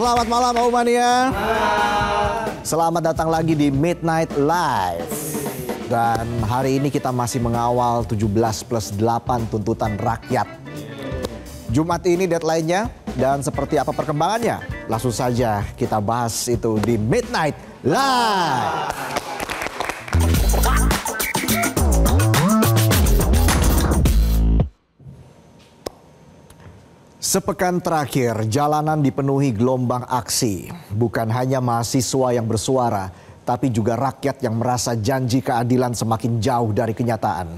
Selamat malam Mania. Selamat datang lagi di Midnight Live. Dan hari ini kita masih mengawal 17+8 tuntutan rakyat. Jumat ini deadline-nya dan seperti apa perkembangannya? Langsung saja kita bahas itu di Midnight Live. Sepekan terakhir, jalanan dipenuhi gelombang aksi. Bukan hanya mahasiswa yang bersuara, tapi juga rakyat yang merasa janji keadilan semakin jauh dari kenyataan.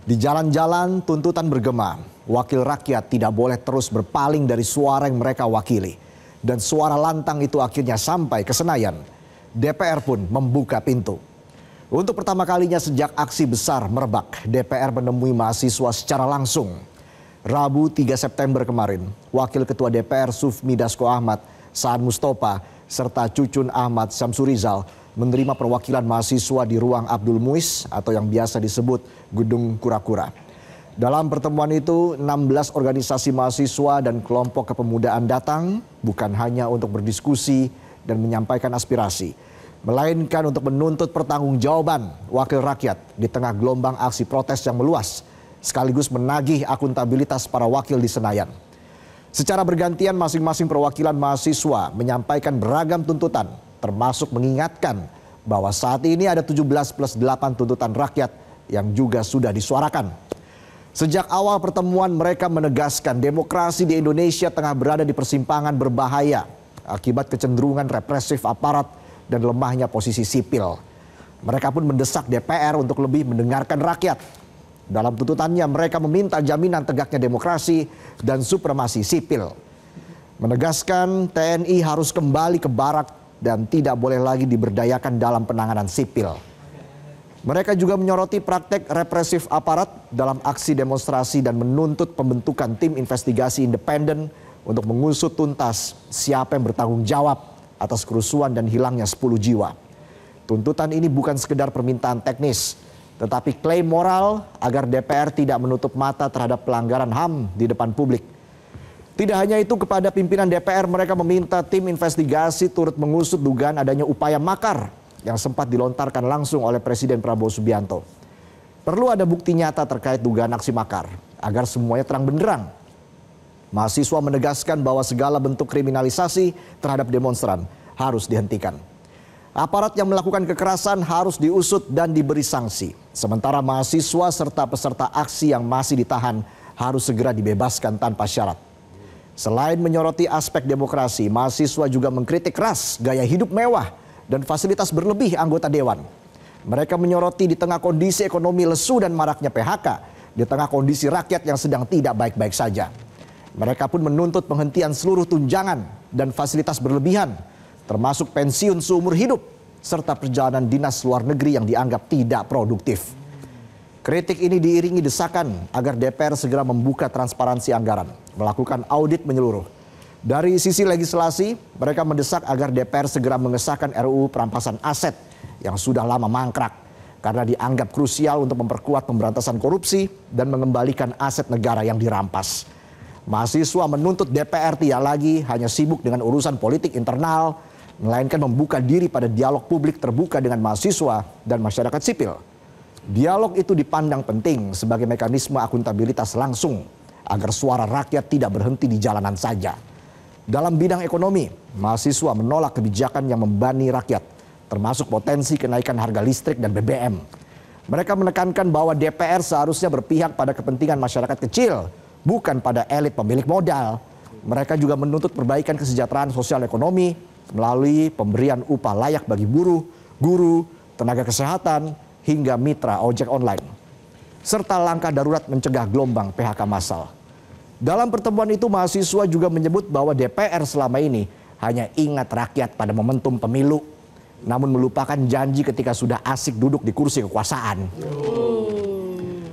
Di jalan-jalan, tuntutan bergema. Wakil rakyat tidak boleh terus berpaling dari suara yang mereka wakili. Dan suara lantang itu akhirnya sampai ke Senayan. DPR pun membuka pintu. Untuk pertama kalinya sejak aksi besar merebak, DPR menemui mahasiswa secara langsung. Rabu 3 September kemarin, Wakil Ketua DPR Sufmi Dasko Ahmad, Saan Mustopa, serta Cucun Ahmad Syamsurizal menerima perwakilan mahasiswa di ruang Abdul Muiz atau yang biasa disebut Gedung Kura-Kura. Dalam pertemuan itu, 16 organisasi mahasiswa dan kelompok kepemudaan datang bukan hanya untuk berdiskusi dan menyampaikan aspirasi, melainkan untuk menuntut pertanggungjawaban wakil rakyat di tengah gelombang aksi protes yang meluas, sekaligus menagih akuntabilitas para wakil di Senayan. Secara bergantian masing-masing perwakilan mahasiswa menyampaikan beragam tuntutan, termasuk mengingatkan bahwa saat ini ada 17+8 tuntutan rakyat yang juga sudah disuarakan. Sejak awal pertemuan mereka menegaskan demokrasi di Indonesia tengah berada di persimpangan berbahaya akibat kecenderungan represif aparat dan lemahnya posisi sipil. Mereka pun mendesak DPR untuk lebih mendengarkan rakyat. Dalam tuntutannya mereka meminta jaminan tegaknya demokrasi dan supremasi sipil. Menegaskan TNI harus kembali ke barak dan tidak boleh lagi diberdayakan dalam penanganan sipil. Mereka juga menyoroti praktek represif aparat dalam aksi demonstrasi dan menuntut pembentukan tim investigasi independen untuk mengusut tuntas siapa yang bertanggung jawab atas kerusuhan dan hilangnya 10 jiwa. Tuntutan ini bukan sekedar permintaan teknis, tetapi klaim moral agar DPR tidak menutup mata terhadap pelanggaran HAM di depan publik. Tidak hanya itu, kepada pimpinan DPR mereka meminta tim investigasi turut mengusut dugaan adanya upaya makar yang sempat dilontarkan langsung oleh Presiden Prabowo Subianto. Perlu ada bukti nyata terkait dugaan aksi makar agar semuanya terang benderang. Mahasiswa menegaskan bahwa segala bentuk kriminalisasi terhadap demonstran harus dihentikan. Aparat yang melakukan kekerasan harus diusut dan diberi sanksi. Sementara mahasiswa serta peserta aksi yang masih ditahan harus segera dibebaskan tanpa syarat. Selain menyoroti aspek demokrasi, mahasiswa juga mengkritik keras gaya hidup mewah dan fasilitas berlebih anggota dewan. Mereka menyoroti di tengah kondisi ekonomi lesu dan maraknya PHK, di tengah kondisi rakyat yang sedang tidak baik-baik saja. Mereka pun menuntut penghentian seluruh tunjangan dan fasilitas berlebihan, termasuk pensiun seumur hidup, serta perjalanan dinas luar negeri yang dianggap tidak produktif. Kritik ini diiringi desakan agar DPR segera membuka transparansi anggaran, melakukan audit menyeluruh. Dari sisi legislasi, mereka mendesak agar DPR segera mengesahkan RUU perampasan aset yang sudah lama mangkrak, karena dianggap krusial untuk memperkuat pemberantasan korupsi dan mengembalikan aset negara yang dirampas. Mahasiswa menuntut DPR tidak lagi hanya sibuk dengan urusan politik internal, melainkan membuka diri pada dialog publik terbuka dengan mahasiswa dan masyarakat sipil. Dialog itu dipandang penting sebagai mekanisme akuntabilitas langsung agar suara rakyat tidak berhenti di jalanan saja. Dalam bidang ekonomi, mahasiswa menolak kebijakan yang membebani rakyat, termasuk potensi kenaikan harga listrik dan BBM. Mereka menekankan bahwa DPR seharusnya berpihak pada kepentingan masyarakat kecil, bukan pada elit pemilik modal. Mereka juga menuntut perbaikan kesejahteraan sosial ekonomi melalui pemberian upah layak bagi buruh, guru, tenaga kesehatan, hingga mitra ojek online. Serta langkah darurat mencegah gelombang PHK massal. Dalam pertemuan itu mahasiswa juga menyebut bahwa DPR selama ini hanya ingat rakyat pada momentum pemilu, namun melupakan janji ketika sudah asik duduk di kursi kekuasaan.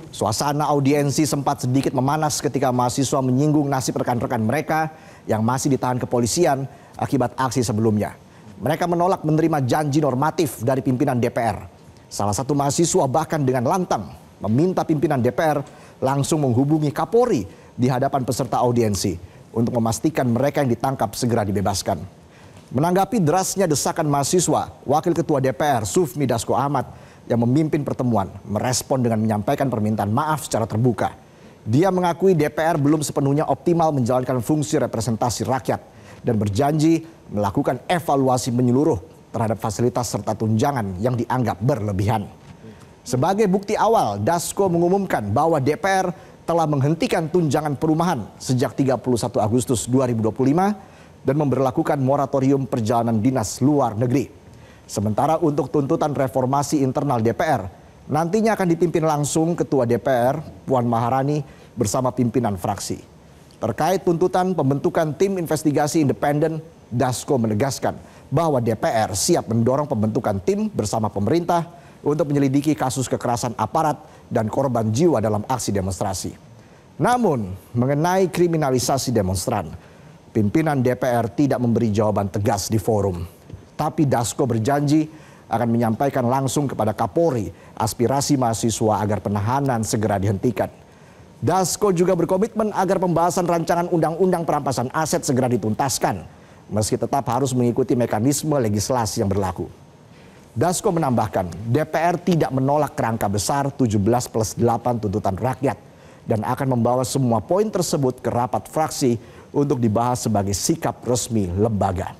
Suasana audiensi sempat sedikit memanas ketika mahasiswa menyinggung nasib rekan-rekan mereka yang masih ditahan kepolisian akibat aksi sebelumnya. Mereka menolak menerima janji normatif dari pimpinan DPR. Salah satu mahasiswa bahkan dengan lantang meminta pimpinan DPR langsung menghubungi Kapolri di hadapan peserta audiensi untuk memastikan mereka yang ditangkap segera dibebaskan. Menanggapi derasnya desakan mahasiswa, Wakil Ketua DPR Sufmi Dasko Ahmad yang memimpin pertemuan merespon dengan menyampaikan permintaan maaf secara terbuka. Dia mengakui DPR belum sepenuhnya optimal menjalankan fungsi representasi rakyat dan berjanji melakukan evaluasi menyeluruh terhadap fasilitas serta tunjangan yang dianggap berlebihan. Sebagai bukti awal, Dasko mengumumkan bahwa DPR telah menghentikan tunjangan perumahan sejak 31 Agustus 2025 dan memberlakukan moratorium perjalanan dinas luar negeri. Sementara untuk tuntutan reformasi internal DPR, nantinya akan dipimpin langsung Ketua DPR Puan Maharani bersama pimpinan fraksi. Terkait tuntutan pembentukan tim investigasi independen, Dasko menegaskan bahwa DPR siap mendorong pembentukan tim bersama pemerintah untuk menyelidiki kasus kekerasan aparat dan korban jiwa dalam aksi demonstrasi. Namun, mengenai kriminalisasi demonstran, pimpinan DPR tidak memberi jawaban tegas di forum. Tapi Dasko berjanji akan menyampaikan langsung kepada Kapolri aspirasi mahasiswa agar penahanan segera dihentikan. Dasko juga berkomitmen agar pembahasan rancangan undang-undang perampasan aset segera dituntaskan, meski tetap harus mengikuti mekanisme legislasi yang berlaku. Dasko menambahkan, DPR tidak menolak kerangka besar 17+8 tuntutan rakyat dan akan membawa semua poin tersebut ke rapat fraksi untuk dibahas sebagai sikap resmi lembaga.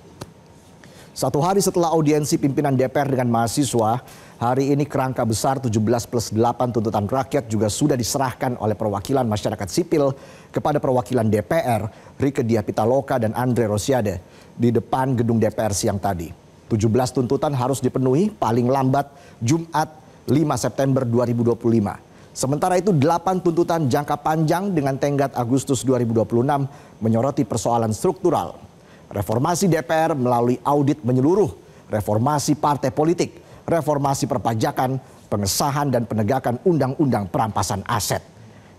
Satu hari setelah audiensi pimpinan DPR dengan mahasiswa, hari ini kerangka besar 17+8 tuntutan rakyat juga sudah diserahkan oleh perwakilan masyarakat sipil kepada perwakilan DPR, Rieke Diah Pitaloka dan Andre Rosiade di depan gedung DPR siang tadi. 17 tuntutan harus dipenuhi paling lambat Jumat 5 September 2025. Sementara itu 8 tuntutan jangka panjang dengan tenggat Agustus 2026 menyoroti persoalan struktural. Reformasi DPR melalui audit menyeluruh, reformasi partai politik, reformasi perpajakan, pengesahan dan penegakan undang-undang perampasan aset.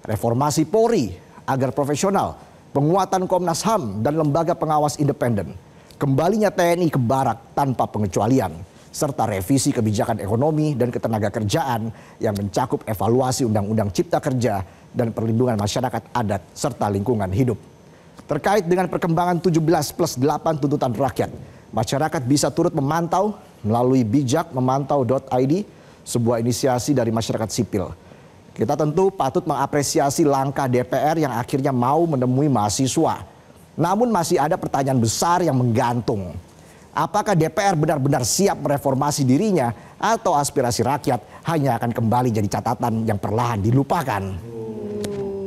Reformasi Polri agar profesional, penguatan Komnas HAM dan lembaga pengawas independen. Kembalinya TNI ke barak tanpa pengecualian, serta revisi kebijakan ekonomi dan ketenagakerjaan yang mencakup evaluasi Undang-Undang Cipta Kerja dan perlindungan masyarakat adat serta lingkungan hidup. Terkait dengan perkembangan 17+8 tuntutan rakyat, masyarakat bisa turut memantau melalui bijakmemantau.id, sebuah inisiasi dari masyarakat sipil. Kita tentu patut mengapresiasi langkah DPR yang akhirnya mau menemui mahasiswa. Namun masih ada pertanyaan besar yang menggantung. Apakah DPR benar-benar siap mereformasi dirinya atau aspirasi rakyat hanya akan kembali jadi catatan yang perlahan dilupakan?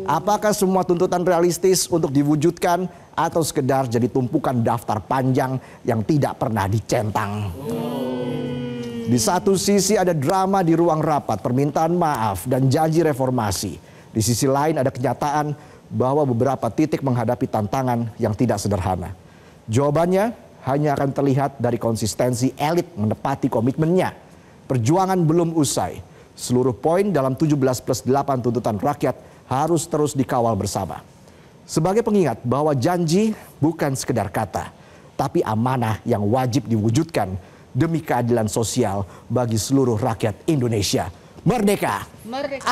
Apakah semua tuntutan realistis untuk diwujudkan atau sekedar jadi tumpukan daftar panjang yang tidak pernah dicentang? Di satu sisi ada drama di ruang rapat, permintaan maaf dan janji reformasi. Di sisi lain ada kenyataan bahwa beberapa titik menghadapi tantangan yang tidak sederhana. Jawabannya hanya akan terlihat dari konsistensi elit menepati komitmennya. Perjuangan belum usai. Seluruh poin dalam 17+8 tuntutan rakyat harus terus dikawal bersama. Sebagai pengingat bahwa janji bukan sekedar kata, tapi amanah yang wajib diwujudkan demi keadilan sosial bagi seluruh rakyat Indonesia. Merdeka! Merdeka!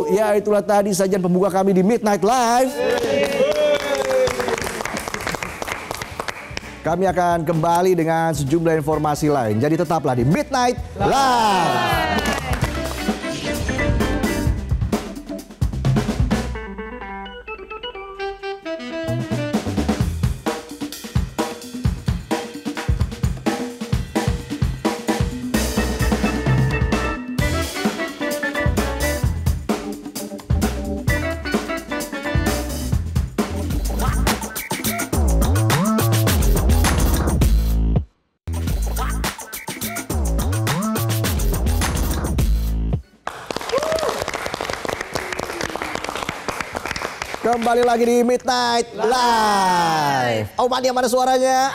Ya, itulah tadi sajian pembuka kami di Midnight Live. Kami akan kembali dengan sejumlah informasi lain. Jadi tetaplah di Midnight Live. Kembali lagi di Midnight Live. Oh, mana suaranya?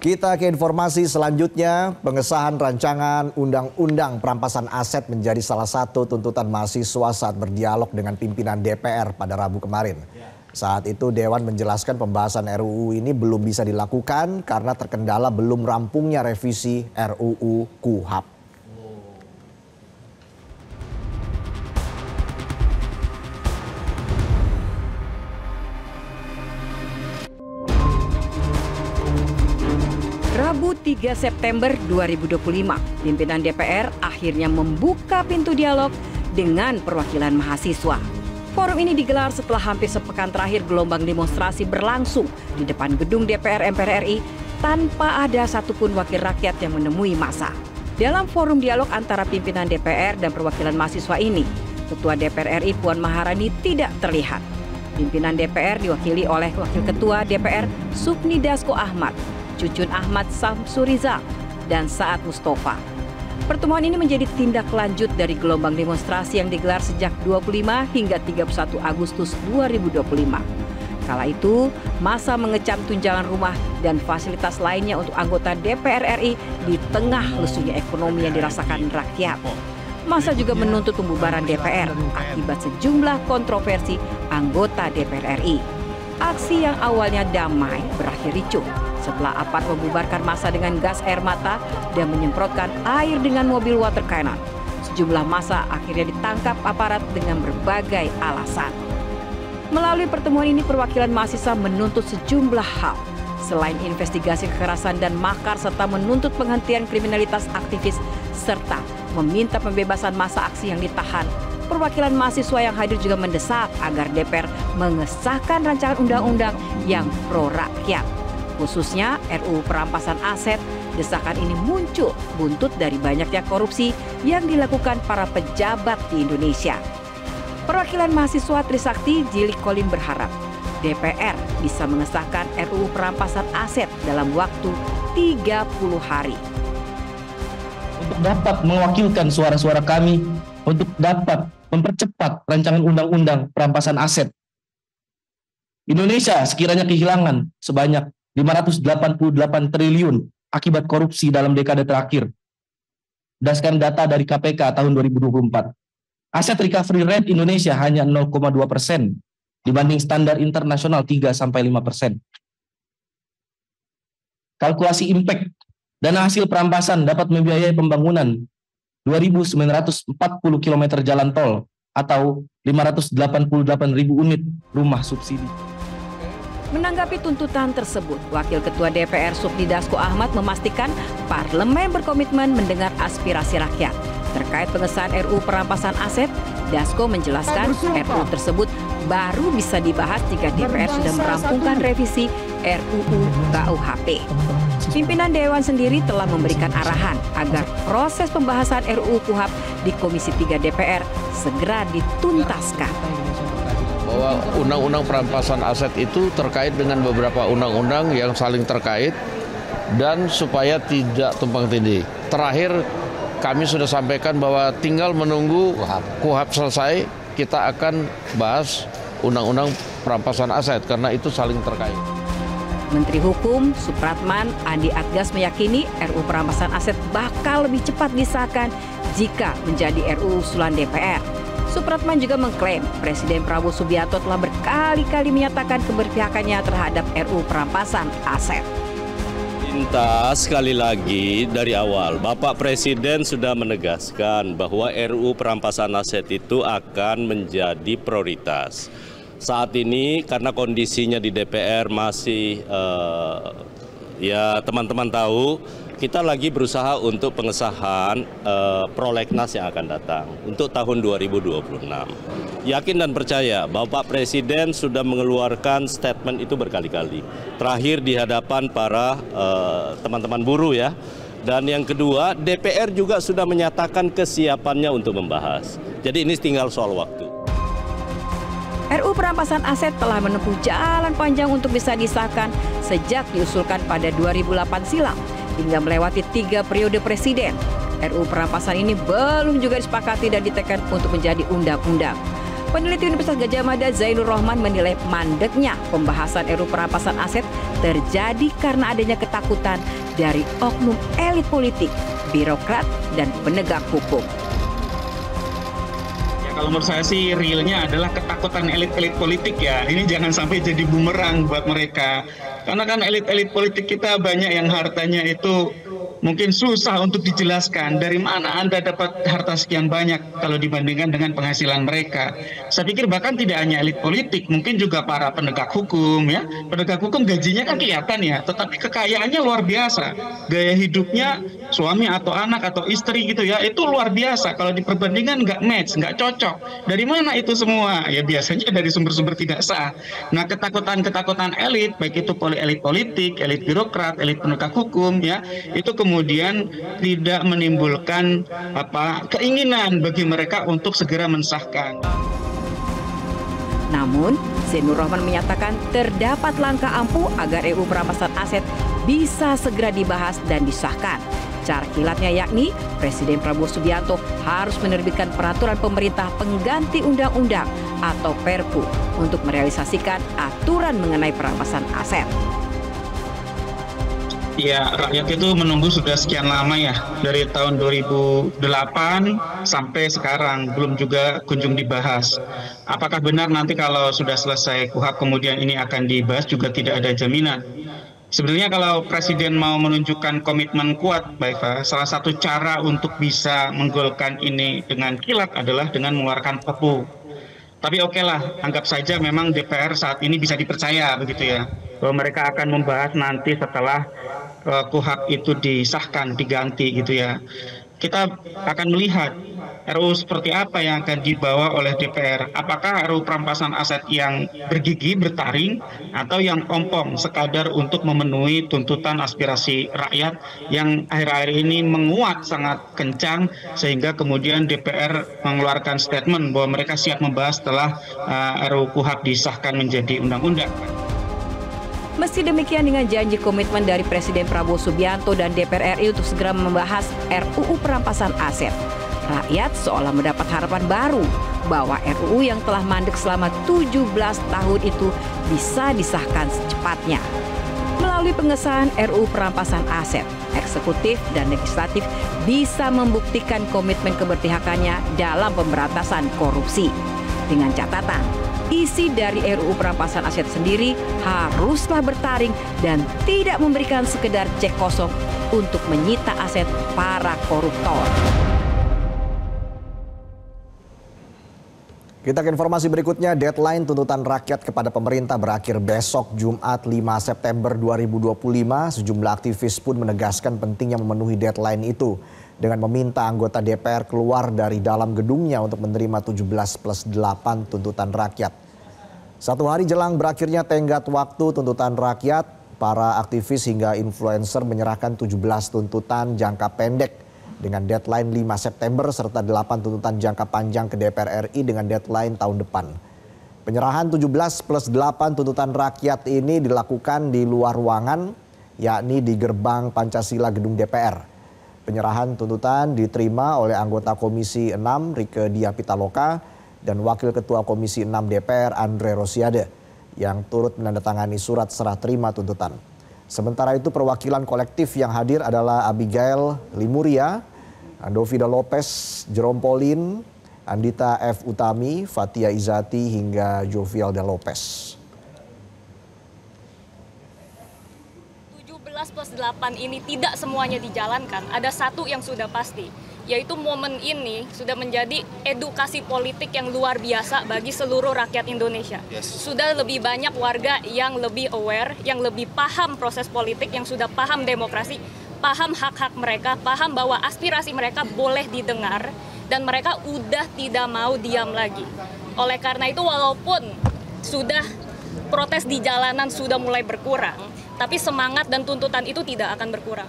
Kita ke informasi selanjutnya. Pengesahan rancangan Undang-Undang Perampasan Aset menjadi salah satu tuntutan mahasiswa saat berdialog dengan pimpinan DPR pada Rabu kemarin. Saat itu Dewan menjelaskan pembahasan RUU ini belum bisa dilakukan karena terkendala belum rampungnya revisi RUU KUHP. Rabu 3 September 2025, pimpinan DPR akhirnya membuka pintu dialog dengan perwakilan mahasiswa. Forum ini digelar setelah hampir sepekan terakhir gelombang demonstrasi berlangsung di depan gedung DPR MPR RI tanpa ada satupun wakil rakyat yang menemui massa. Dalam forum dialog antara pimpinan DPR dan perwakilan mahasiswa ini, Ketua DPR RI Puan Maharani tidak terlihat. Pimpinan DPR diwakili oleh Wakil Ketua DPR Sufmi Dasko Ahmad, Cucun Ahmad Samsurizal, dan Saad Mustafa. Pertemuan ini menjadi tindak lanjut dari gelombang demonstrasi yang digelar sejak 25 hingga 31 Agustus 2025. Kala itu, massa mengecam tunjangan rumah dan fasilitas lainnya untuk anggota DPR RI di tengah lesunya ekonomi yang dirasakan rakyat. Massa juga menuntut pembubaran DPR akibat sejumlah kontroversi anggota DPR RI. Aksi yang awalnya damai berakhir ricuh setelah aparat membubarkan massa dengan gas air mata dan menyemprotkan air dengan mobil water cannon. Sejumlah massa akhirnya ditangkap aparat dengan berbagai alasan. Melalui pertemuan ini, perwakilan mahasiswa menuntut sejumlah hal. Selain investigasi kekerasan dan makar serta menuntut penghentian kriminalitas aktivis serta meminta pembebasan massa aksi yang ditahan, perwakilan mahasiswa yang hadir juga mendesak agar DPR mengesahkan rancangan undang-undang yang pro rakyat. Khususnya RUU perampasan aset. Desakan ini muncul buntut dari banyaknya korupsi yang dilakukan para pejabat di Indonesia. Perwakilan mahasiswa Trisakti Jili Kolin berharap DPR bisa mengesahkan RUU perampasan aset dalam waktu 30 hari. Untuk dapat mewakilkan suara-suara kami, untuk dapat mempercepat rancangan undang-undang perampasan aset. Indonesia sekiranya kehilangan sebanyak 588 triliun akibat korupsi dalam dekade terakhir. Berdasarkan data dari KPK tahun 2024. Aset recovery rate Indonesia hanya 0,2% dibanding standar internasional 3-5%. Kalkulasi impact, dana hasil perampasan dapat membiayai pembangunan 2.940 km jalan tol atau 588.000 unit rumah subsidi. Menanggapi tuntutan tersebut, Wakil Ketua DPR Sufmi Dasko Ahmad memastikan parlemen berkomitmen mendengar aspirasi rakyat. Terkait pengesahan RUU perampasan aset, Dasko menjelaskan RUU tersebut baru bisa dibahas jika DPR sudah merampungkan revisi RUU KUHP. Pimpinan Dewan sendiri telah memberikan arahan agar proses pembahasan RUU KUHP di Komisi 3 DPR segera dituntaskan. Bahwa undang-undang perampasan aset itu terkait dengan beberapa undang-undang yang saling terkait dan supaya tidak tumpang tindih. Terakhir kami sudah sampaikan bahwa tinggal menunggu KUHP selesai, kita akan bahas undang-undang perampasan aset karena itu saling terkait. Menteri Hukum Supratman Andi Atgas meyakini RUU perampasan aset bakal lebih cepat disahkan jika menjadi RUU usulan DPR. Supratman juga mengklaim Presiden Prabowo Subianto telah berkali-kali menyatakan keberpihakannya terhadap RUU perampasan aset. Minta sekali lagi dari awal, Bapak Presiden sudah menegaskan bahwa RUU perampasan aset itu akan menjadi prioritas. Saat ini karena kondisinya di DPR masih, ya teman-teman tahu, kita lagi berusaha untuk pengesahan prolegnas yang akan datang untuk tahun 2026. Yakin dan percaya Bapak Presiden sudah mengeluarkan statement itu berkali-kali. Terakhir di hadapan para teman-teman buruh ya. Dan yang kedua, DPR juga sudah menyatakan kesiapannya untuk membahas. Jadi ini tinggal soal waktu. RUU perampasan aset telah menempuh jalan panjang untuk bisa disahkan sejak diusulkan pada 2008 silam hingga melewati 3 periode presiden. RUU perampasan ini belum juga disepakati dan ditekan untuk menjadi undang-undang. Peneliti Universitas Gadjah Mada Zainur Rohman menilai mandeknya pembahasan RUU perampasan aset terjadi karena adanya ketakutan dari oknum elit politik, birokrat, dan penegak hukum. Kalau menurut saya sih realnya adalah ketakutan elit-elit politik ya. Ini jangan sampai jadi bumerang buat mereka. Karena kan elit-elit politik kita banyak yang hartanya itu mungkin susah untuk dijelaskan dari mana Anda dapat harta sekian banyak kalau dibandingkan dengan penghasilan mereka. Saya pikir bahkan tidak hanya elit politik, mungkin juga para penegak hukum ya. Penegak hukum gajinya kan kelihatan ya, tetapi kekayaannya luar biasa. Gaya hidupnya suami atau anak atau istri gitu ya, itu luar biasa. Kalau diperbandingkan nggak match, nggak cocok. Dari mana itu semua? Ya biasanya dari sumber-sumber tidak sah. Nah, ketakutan elit, baik itu elit politik, elit birokrat, elit penegak hukum ya, itu kemudian tidak menimbulkan keinginan bagi mereka untuk segera mensahkan. Namun, Zainur Rohman menyatakan terdapat langkah ampuh agar RUU perampasan aset bisa segera dibahas dan disahkan. Cara kilatnya yakni Presiden Prabowo Subianto harus menerbitkan peraturan pemerintah pengganti undang-undang atau Perpu untuk merealisasikan aturan mengenai perampasan aset. Ya, rakyat itu menunggu sudah sekian lama ya, dari tahun 2008 sampai sekarang belum juga kunjung dibahas. Apakah benar nanti kalau sudah selesai KUHP kemudian ini akan dibahas, juga tidak ada jaminan. Sebenarnya kalau Presiden mau menunjukkan komitmen kuat, Mbak Eva, salah satu cara untuk bisa menggolkan ini dengan kilat adalah dengan mengeluarkan Perpu. Tapi oke lah, anggap saja memang DPR saat ini bisa dipercaya begitu ya, bahwa mereka akan membahas nanti setelah KUHP itu disahkan, diganti gitu ya. Kita akan melihat RUU seperti apa yang akan dibawa oleh DPR. Apakah RUU perampasan aset yang bergigi, bertaring, atau yang ompong, sekadar untuk memenuhi tuntutan aspirasi rakyat yang akhir-akhir ini menguat sangat kencang, sehingga kemudian DPR mengeluarkan statement bahwa mereka siap membahas setelah RUU KUHP disahkan menjadi undang-undang. Meski demikian, dengan janji komitmen dari Presiden Prabowo Subianto dan DPR RI untuk segera membahas RUU perampasan aset, rakyat seolah mendapat harapan baru bahwa RUU yang telah mandek selama 17 tahun itu bisa disahkan secepatnya. Melalui pengesahan RUU perampasan aset, eksekutif dan legislatif bisa membuktikan komitmen keberpihakannya dalam pemberantasan korupsi. Dengan catatan, isi dari RUU perampasan aset sendiri haruslah bertaring dan tidak memberikan sekedar cek kosong untuk menyita aset para koruptor. Kita ke informasi berikutnya. Deadline tuntutan rakyat kepada pemerintah berakhir besok Jumat 5 September 2025. Sejumlah aktivis pun menegaskan pentingnya memenuhi deadline itu dengan meminta anggota DPR keluar dari dalam gedungnya untuk menerima 17+8 tuntutan rakyat. Satu hari jelang berakhirnya tenggat waktu tuntutan rakyat, para aktivis hingga influencer menyerahkan 17 tuntutan jangka pendek dengan deadline 5 September serta 8 tuntutan jangka panjang ke DPR RI dengan deadline tahun depan. Penyerahan 17+8 tuntutan rakyat ini dilakukan di luar ruangan, yakni di gerbang Pancasila Gedung DPR. Penyerahan tuntutan diterima oleh anggota Komisi 6 Rieke Diah Pitaloka dan Wakil Ketua Komisi 6 DPR Andre Rosiade yang turut menandatangani surat serah terima tuntutan. Sementara itu perwakilan kolektif yang hadir adalah Abigail Limuria, Andovida Lopez, Jerome Pauline, Andita F. Utami, Fatia Izati hingga Jovialda Lopez. 17+8 ini tidak semuanya dijalankan. Ada satu yang sudah pasti, yaitu momen ini sudah menjadi edukasi politik yang luar biasa bagi seluruh rakyat Indonesia. Sudah lebih banyak warga yang lebih aware, yang lebih paham proses politik, yang sudah paham demokrasi, paham hak-hak mereka, paham bahwa aspirasi mereka boleh didengar, dan mereka udah tidak mau diam lagi. Oleh karena itu, walaupun sudah protes di jalanan sudah mulai berkurang, tapi semangat dan tuntutan itu tidak akan berkurang.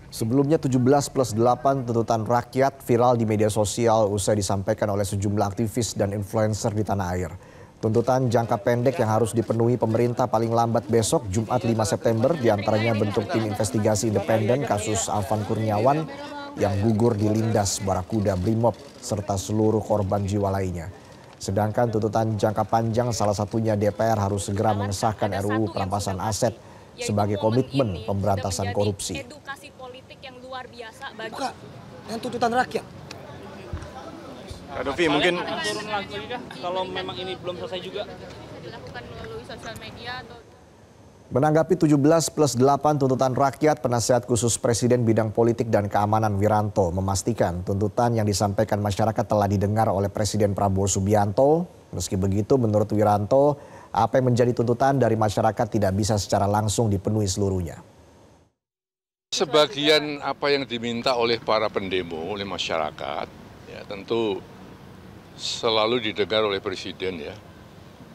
Sebelumnya 17+8 tuntutan rakyat viral di media sosial usai disampaikan oleh sejumlah aktivis dan influencer di tanah air. Tuntutan jangka pendek yang harus dipenuhi pemerintah paling lambat besok Jumat 5 September diantaranya bentuk tim investigasi independen kasus Alvan Kurniawan yang gugur di lindas Barakuda Brimob serta seluruh korban jiwa lainnya. Sedangkan tuntutan jangka panjang salah satunya DPR harus segera mengesahkan RUU perampasan aset sebagai komitmen pemberantasan korupsi. Edukasi politik yang luar biasa bagi yang tuntutan rakyat. Kak Dovi mungkin akan turun lagi kah kalau memang ini belum selesai juga? dilakukan melalui sosial media atau Menanggapi 17+8 tuntutan rakyat, Penasihat Khusus Presiden Bidang Politik dan Keamanan Wiranto memastikan tuntutan yang disampaikan masyarakat telah didengar oleh Presiden Prabowo Subianto. Meski begitu, menurut Wiranto, apa yang menjadi tuntutan dari masyarakat tidak bisa secara langsung dipenuhi seluruhnya. Sebagian apa yang diminta oleh para pendemo, oleh masyarakat, ya tentu selalu didengar oleh Presiden ya.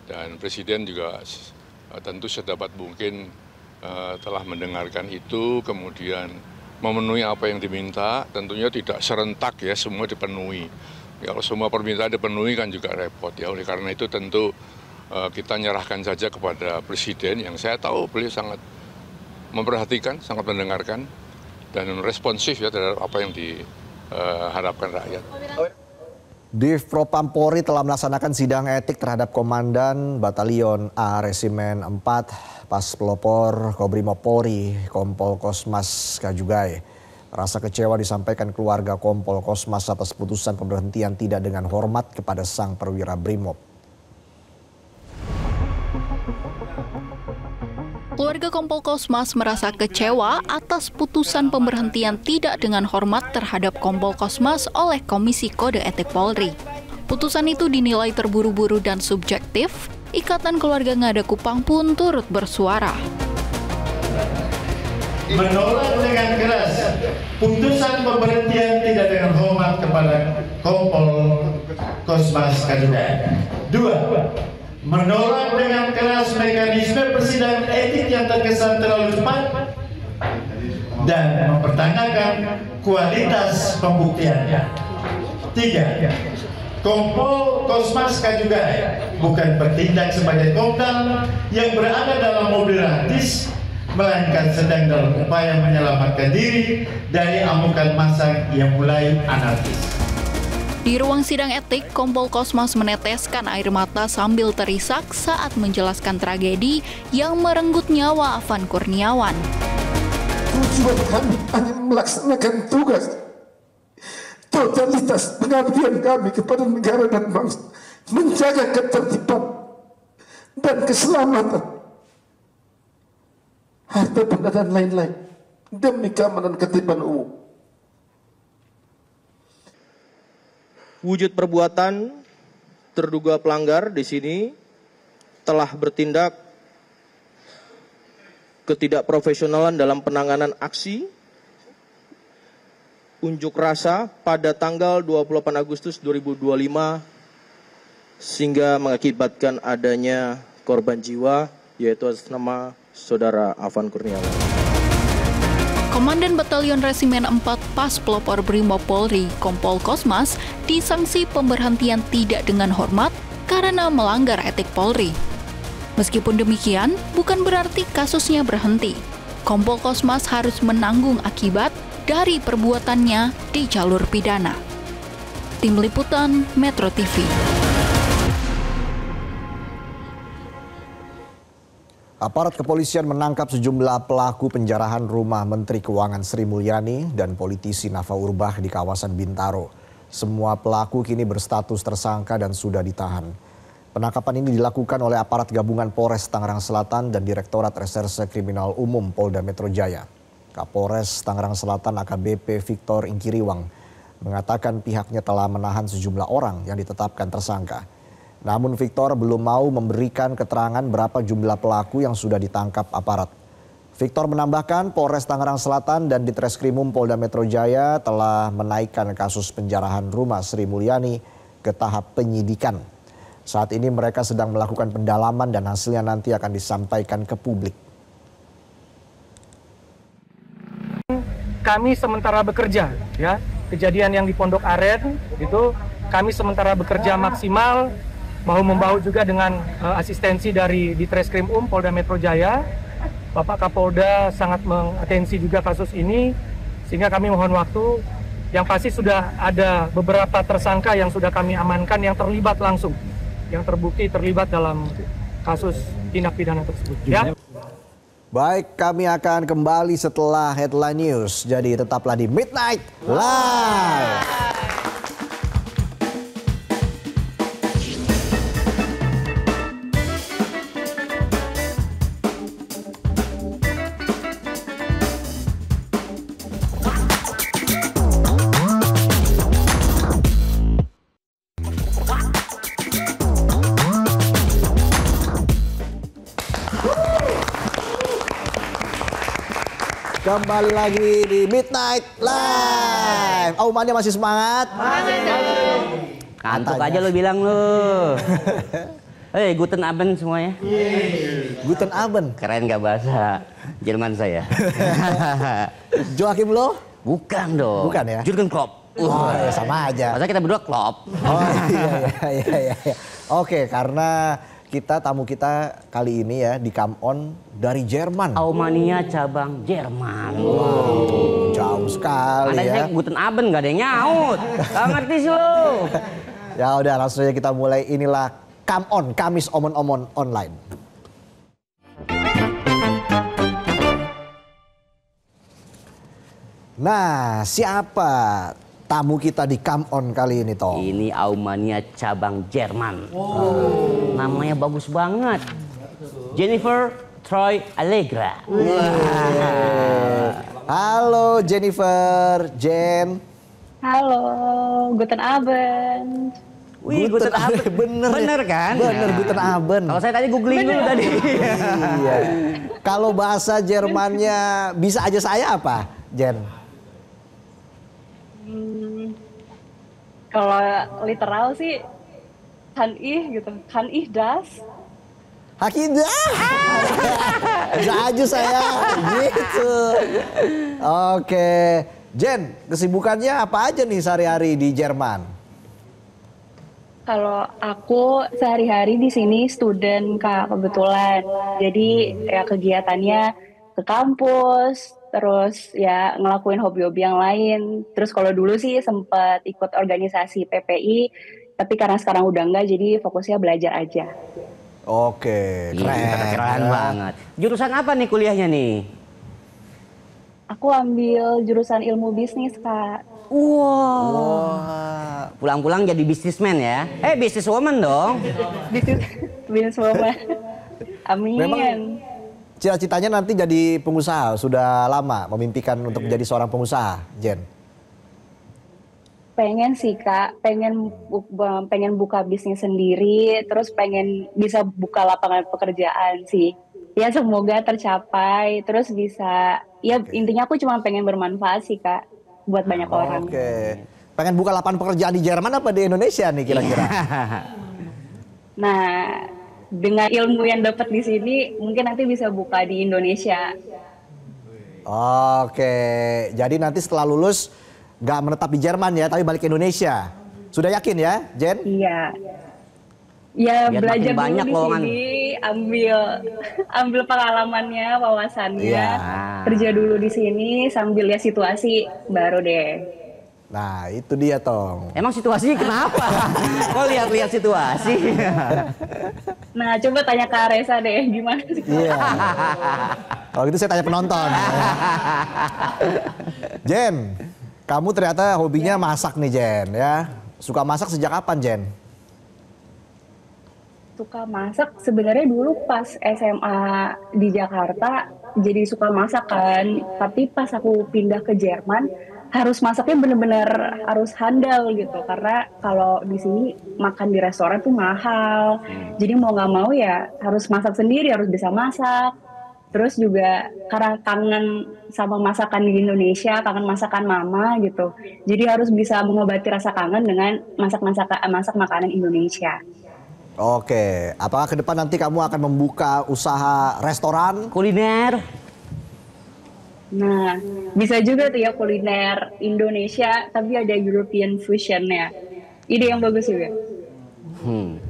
Dan Presiden juga tentu sedapat mungkin telah mendengarkan itu, kemudian memenuhi apa yang diminta, tentunya tidak serentak ya semua dipenuhi. Ya, kalau semua permintaan dipenuhi kan juga repot ya, oleh karena itu tentu kita nyerahkan saja kepada Presiden yang saya tahu beliau sangat memperhatikan, sangat mendengarkan, dan responsif ya terhadap apa yang diharapkan rakyat. Div Propam Polri telah melaksanakan sidang etik terhadap Komandan Batalion A Resimen 4 Pas Pelopor Kobrimob Polri Kompol Kosmas Kajugai. Rasa kecewa disampaikan keluarga Kompol Kosmas atas putusan pemberhentian tidak dengan hormat kepada sang perwira Brimob. Keluarga Kompol Kosmas merasa kecewa atas putusan pemberhentian tidak dengan hormat terhadap Kompol Kosmas oleh Komisi Kode Etik Polri. Putusan itu dinilai terburu-buru dan subjektif. Ikatan Keluarga Ngada Kupang pun turut bersuara. Menolak dengan keras putusan pemberhentian tidak dengan hormat kepada Kompol Kosmas Kajugai. 2. Menolak dengan keras mekanisme persidangan etik yang terkesan terlalu cepat dan mempertanyakan kualitas pembuktiannya. 3. Kompol Kosmas Kajugai bukan bertindak sebagai kopdal yang berada dalam mobil rantis, melainkan sedang dalam upaya menyelamatkan diri dari amukan massa yang mulai anarkis. Di ruang sidang etik, Kompol Kosmas meneteskan air mata sambil terisak saat menjelaskan tragedi yang merenggut nyawa Afan Kurniawan. Tujuan kami hanya melaksanakan tugas. Totalitas pengabdian kami kepada negara dan bangsa, menjaga ketertiban dan keselamatan, harta benda dan lain-lain demi keamanan ketertiban umum. Wujud perbuatan terduga pelanggar di sini telah bertindak ketidakprofesionalan dalam penanganan aksi unjuk rasa pada tanggal 28 Agustus 2025 sehingga mengakibatkan adanya korban jiwa yaitu atas nama Saudara Afan Kurniawan. Komandan Batalion Resimen 4 Pas Pelopor Brimob Polri, Kompol Kosmas, disangsi pemberhentian tidak dengan hormat karena melanggar etik Polri. Meskipun demikian, bukan berarti kasusnya berhenti. Kompol Kosmas harus menanggung akibat dari perbuatannya di jalur pidana. Tim Liputan Metro TV. Aparat kepolisian menangkap sejumlah pelaku penjarahan rumah Menteri Keuangan Sri Mulyani dan politisi Nafa Urbach di kawasan Bintaro. Semua pelaku kini berstatus tersangka dan sudah ditahan. Penangkapan ini dilakukan oleh aparat gabungan Polres Tangerang Selatan dan Direktorat Reserse Kriminal Umum Polda Metro Jaya. Kapolres Tangerang Selatan AKBP Victor Ingkiriwang mengatakan pihaknya telah menahan sejumlah orang yang ditetapkan tersangka. Namun Victor belum mau memberikan keterangan berapa jumlah pelaku yang sudah ditangkap aparat. Victor menambahkan Polres Tangerang Selatan dan Ditreskrimum Polda Metro Jaya telah menaikkan kasus penjarahan rumah Sri Mulyani ke tahap penyidikan. Saat ini mereka sedang melakukan pendalaman dan hasilnya nanti akan disampaikan ke publik. Kami sementara bekerja, ya. Kejadian yang di Pondok Aren itu kami sementara bekerja maksimal. Mau membawa juga dengan asistensi dari Ditreskrimum Polda Metro Jaya. Bapak Kapolda sangat mengatensi juga kasus ini, sehingga kami mohon waktu. Yang pasti sudah ada beberapa tersangka yang sudah kami amankan yang terlibat langsung, yang terbukti terlibat dalam kasus tindak pidana tersebut. Ya. Baik, kami akan kembali setelah headline news. Jadi tetaplah di Midnight Live. Kembali lagi di Midnight Live. Aumannya masih semangat? Kantuk aja lu bilang lu. Hei, guten Abend semuanya. Guten Abend. Keren gak bahasa Jerman saya? Joachim Low? Bukan dong. Bukan ya? Jurgen Klopp. Ya sama aja. Masa kita berdua Klopp. Oh iya. Oke, karena tamu kita kali ini ya di Come On dari Jerman. Aumania cabang Jerman. Wow, jauh sekali ada ya. Guten Abend gak ada yang nyaut. Gak ngerti sih lu. Ya udah langsung aja kita mulai. Inilah Come On, Kamis Omon-Omon Online. Nah, siapa tamu kita di Come On kali ini, Tom? Ini Aumania cabang Jerman. Namanya bagus banget. Jennifer Troy Allegra. Halo Jennifer, Jen. Halo, Guten Abend. Wih, Guten Abend. Bener kan? Bener, Guten Abend. Kalau saya tadi googling dulu tadi. Iya. Kalau bahasa Jermannya bisa aja saya apa, Jen? Kalau literal sih kann ich gitu, kann ich das? Hakidah. Bisa aja saya gitu. Oke, Jen, kesibukannya apa aja nih sehari-hari di Jerman? Kalau aku sehari-hari di sini student Kak, kebetulan. Jadi ya kegiatannya ke kampus, terus ya ngelakuin hobi-hobi yang lain. Terus kalau dulu sih sempat ikut organisasi PPI, tapi karena sekarang udah enggak, jadi fokusnya belajar aja. Oke, keren banget. Jurusan apa nih kuliahnya nih? Aku ambil jurusan ilmu bisnis, Kak. Wow. Pulang-pulang jadi businessman ya? Businesswoman dong. Businesswoman. Amin. Memang cita-citanya nanti jadi pengusaha, sudah lama memimpikan untuk menjadi seorang pengusaha, Jen? Pengen sih Kak, pengen buka bisnis sendiri, terus pengen bisa buka lapangan pekerjaan sih. Ya semoga tercapai, terus bisa, ya intinya aku cuma pengen bermanfaat sih Kak, buat banyak orang. Oke, pengen buka lapangan pekerjaan di Jerman apa di Indonesia nih kira-kira? Nah, dengan ilmu yang dapat di sini, mungkin nanti bisa buka di Indonesia. Oke, jadi nanti setelah lulus nggak menetap di Jerman ya, tapi balik ke Indonesia. Sudah yakin ya, Jen? Iya. Ya biar belajar banyak dulu di sini, ambil pengalamannya, wawasannya, kerja dulu di sini sambil lihat situasi, baru deh. Nah itu dia Tong. Emang situasinya kenapa? Kok lihat-lihat situasi? Nah coba tanya ke Aresa deh, gimana sih? Iya. Kalau gitu saya tanya penonton. Jen, kamu ternyata hobinya masak nih Jen ya. Suka masak sejak kapan Jen? Suka masak sebenarnya dulu pas SMA di Jakarta jadi suka masak kan. Tapi pas aku pindah ke Jerman harus masaknya bener-bener harus handal gitu. Karena kalau di sini makan di restoran tuh mahal. Jadi mau nggak mau ya harus masak sendiri, harus bisa masak. Terus juga karena kangen sama masakan di Indonesia, kangen masakan mama gitu. Jadi harus bisa mengobati rasa kangen dengan masak makanan Indonesia. Oke, apakah ke depan nanti kamu akan membuka usaha restoran? Kuliner? Nah, bisa juga tuh ya kuliner Indonesia, tapi ada European fusion-nya. Ide yang bagus juga.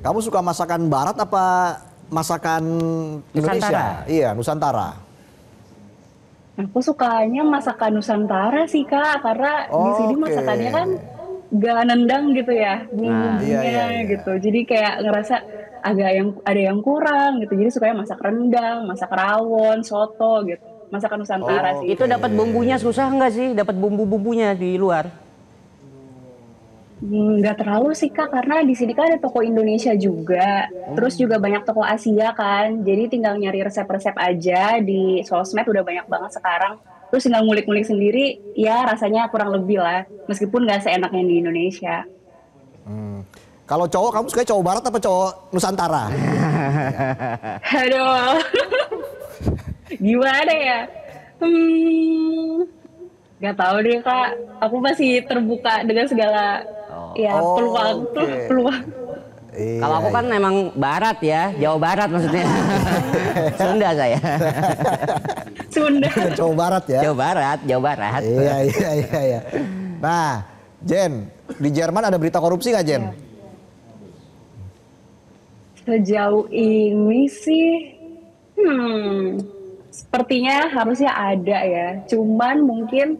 Kamu suka masakan barat apa masakan Indonesia? Nusantara. Iya, Nusantara. Aku sukanya masakan Nusantara sih Kak, karena di sini masakannya kan gak nendang gitu ya bumbunya gitu. Jadi kayak ngerasa ada yang kurang gitu. Jadi sukanya masak rendang, masak rawon, soto gitu. Masakan Nusantara sih. Itu dapat bumbunya susah nggak sih? Dapat bumbu-bumbunya di luar? Nggak terlalu sih Kak, karena di sini kan ada toko Indonesia juga. Terus juga banyak toko Asia kan. Jadi tinggal nyari resep-resep aja di sosmed, udah banyak banget sekarang. Terus tinggal ngulik-ngulik sendiri, ya rasanya kurang lebih lah. Meskipun nggak seenaknya di Indonesia. Kalau cowok, kamu suka cowok barat apa cowok Nusantara? Aduh, gimana ya? Gak tahu deh Kak, aku masih terbuka dengan segala peluang. Kalau aku kan memang barat ya, Jawa Barat maksudnya. Sunda saya. Sunda. Jawa Barat ya. Jawa Barat. Iya. Nah, Jen, di Jerman ada berita korupsi nggak Jen? Sejauh ini sih, sepertinya harusnya ada ya. Cuman mungkin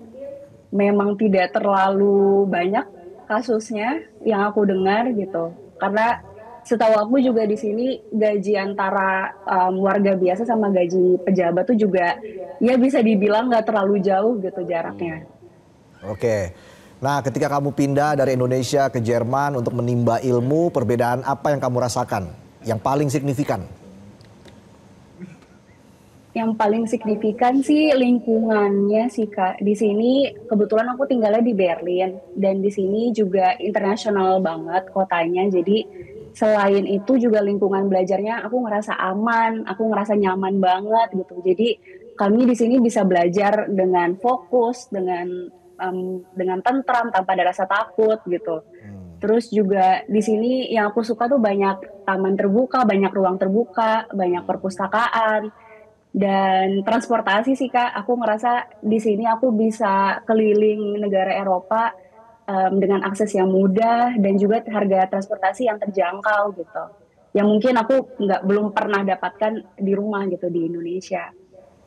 memang tidak terlalu banyak kasusnya yang aku dengar gitu. Karena setahu aku juga di sini gaji antara warga biasa sama gaji pejabat tuh juga ya bisa dibilang nggak terlalu jauh gitu jaraknya. Oke. Nah, ketika kamu pindah dari Indonesia ke Jerman untuk menimba ilmu, perbedaan apa yang kamu rasakan? Yang paling signifikan? Yang paling signifikan sih lingkungannya sih Kak. Di sini kebetulan aku tinggalnya di Berlin dan di sini juga internasional banget kotanya. Jadi selain itu juga lingkungan belajarnya aku ngerasa aman, aku ngerasa nyaman banget gitu. Jadi kami di sini bisa belajar dengan fokus, dengan tentram tanpa ada rasa takut gitu. Terus juga di sini yang aku suka tuh banyak taman terbuka, banyak ruang terbuka, banyak perpustakaan. Dan transportasi sih Kak, aku ngerasa di sini aku bisa keliling negara Eropa dengan akses yang mudah dan juga harga transportasi yang terjangkau gitu. Yang mungkin aku belum pernah dapatkan di rumah gitu di Indonesia.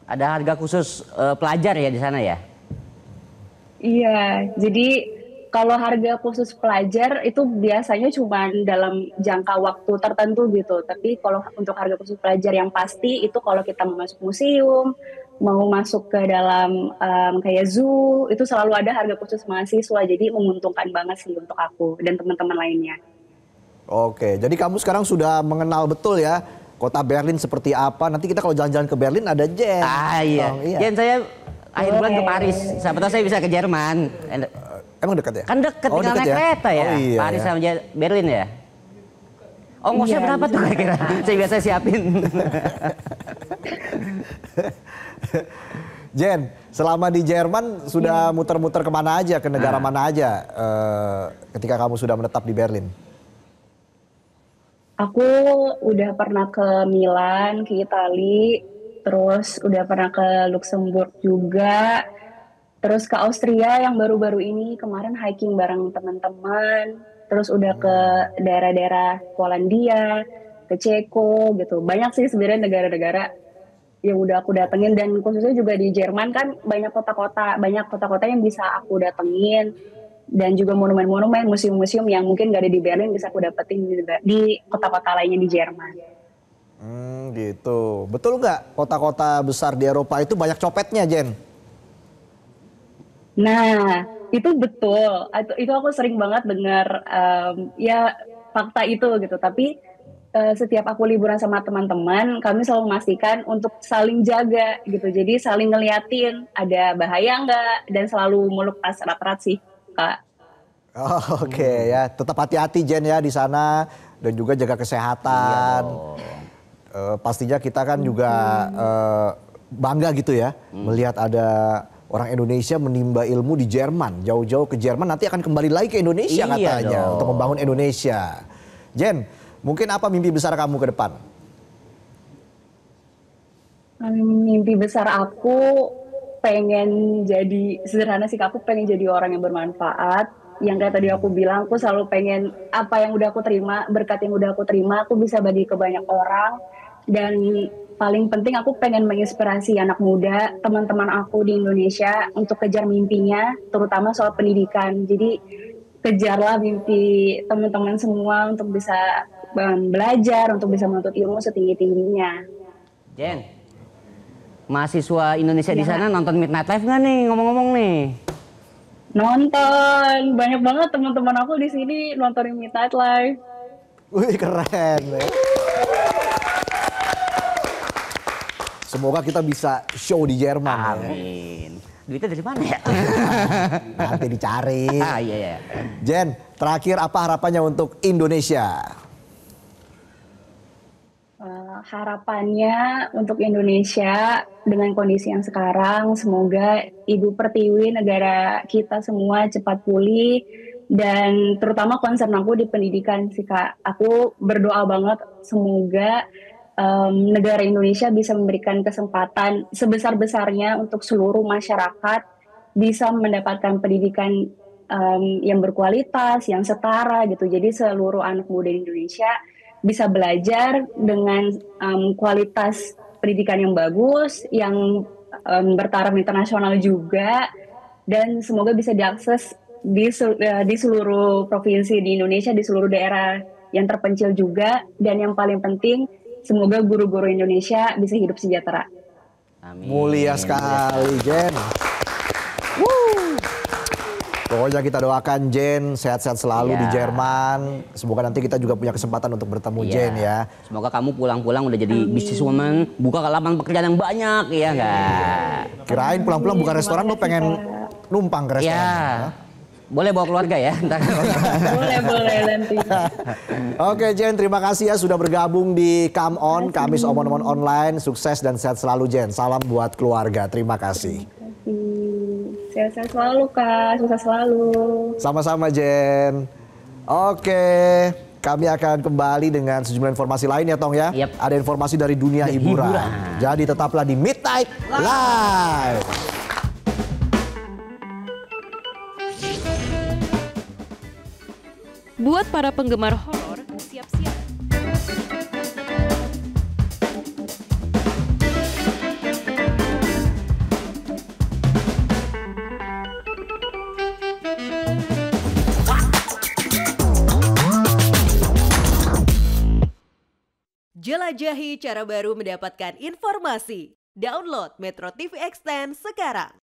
Ada harga khusus pelajar ya di sana ya? Iya, jadi kalau harga khusus pelajar itu biasanya cuma dalam jangka waktu tertentu gitu. Tapi kalau untuk harga khusus pelajar yang pasti itu kalau kita mau masuk museum, mau masuk ke dalam kayak zoo, itu selalu ada harga khusus mahasiswa. Jadi menguntungkan banget sih untuk aku dan teman-teman lainnya. Oke, jadi kamu sekarang sudah mengenal betul ya kota Berlin seperti apa. Nanti kita kalau jalan-jalan ke Berlin ada Jen. Iya. Jen, saya akhir bulan ke Paris. Siapa tahu saya bisa ke Jerman. Emang dekat ya? Kan dekat, tinggal naik kereta ya. Iya, Paris sama Berlin ya. Ongkosnya berapa tuh kira-kira? Saya biasa siapin. Jen, selama di Jerman sudah muter-muter kemana aja, ke negara mana aja ketika kamu sudah menetap di Berlin? Aku udah pernah ke Milan, ke Italia, terus udah pernah ke Luxembourg juga. Terus ke Austria yang baru-baru ini kemarin hiking bareng teman-teman. Terus udah ke daerah-daerah Polandia, ke Ceko gitu. Banyak sih sebenarnya negara-negara yang udah aku datengin. Dan khususnya juga di Jerman kan banyak kota-kota yang bisa aku datengin. Dan juga monumen-monumen, museum-museum yang mungkin gak ada di Berlin bisa aku dapetin di kota-kota lainnya di Jerman. Gitu. Betul nggak kota-kota besar di Eropa itu banyak copetnya, Jen? Nah, itu betul. Itu aku sering banget dengar ya fakta itu gitu. Tapi setiap aku liburan sama teman-teman, kami selalu memastikan untuk saling jaga gitu. Jadi saling ngeliatin ada bahaya nggak dan selalu meluk tas erat-erat sih, Kak. Oke ya, tetap hati-hati Jen ya di sana dan juga jaga kesehatan. Pastinya kita kan juga bangga gitu ya melihat ada orang Indonesia menimba ilmu di Jerman, jauh-jauh ke Jerman, nanti akan kembali lagi ke Indonesia katanya untuk membangun Indonesia. Jen, mungkin apa mimpi besar kamu ke depan? Mimpi besar aku pengen jadi, sederhana sih, aku pengen jadi orang yang bermanfaat. Yang kayak tadi aku bilang, aku selalu pengen apa yang udah aku terima, berkat yang udah aku terima, aku bisa bagi ke banyak orang. Dan paling penting aku pengen menginspirasi anak muda, teman-teman aku di Indonesia untuk kejar mimpinya, terutama soal pendidikan. Jadi kejarlah mimpi teman-teman semua untuk bisa belajar, untuk bisa menuntut ilmu setinggi-tingginya. Jen, mahasiswa Indonesia di sana nonton Midnight Live nggak nih, ngomong-ngomong nih? Nonton, banyak banget teman-teman aku di sini nontonin Midnight Live. Wih, keren. Semoga kita bisa show di Jerman. Amin. Duitnya dari mana ya? Nanti dicari. Iya. Jen, terakhir apa harapannya untuk Indonesia? Harapannya untuk Indonesia dengan kondisi yang sekarang, semoga Ibu Pertiwi, negara kita semua cepat pulih, dan terutama concern aku di pendidikan sih Kak. Aku berdoa banget semoga negara Indonesia bisa memberikan kesempatan sebesar-besarnya untuk seluruh masyarakat bisa mendapatkan pendidikan yang berkualitas, yang setara gitu. Jadi seluruh anak muda Indonesia bisa belajar dengan kualitas pendidikan yang bagus, yang bertaraf internasional juga, dan semoga bisa diakses di seluruh provinsi di Indonesia, di seluruh daerah yang terpencil juga, dan yang paling penting semoga guru-guru Indonesia bisa hidup sejahtera. Amin. Mulia sekali, Jen. Pokoknya kita doakan Jen sehat-sehat selalu di Jerman. Semoga nanti kita juga punya kesempatan untuk bertemu Jen ya. Semoga kamu pulang-pulang udah jadi businesswoman, buka lapangan pekerjaan yang banyak, ya enggak? Kirain pulang-pulang buka restoran lo pengen numpang ke restoran. Ya. Boleh bawa keluarga ya. Boleh nanti. Oke Jen, terima kasih ya sudah bergabung di Come On, Kamis Omon-Omon Online. Sukses dan sehat selalu Jen. Salam buat keluarga. Terima kasih. Sehat-sehat selalu Kak, sukses selalu. Sama-sama Jen. Oke, kami akan kembali dengan sejumlah informasi lain ya Tong ya. Ada informasi dari dunia hiburan. Jadi tetaplah di Midnight Live. Buat para penggemar horor, siap-siap. Jelajahi cara baru mendapatkan informasi. Download Metro TV Extend sekarang.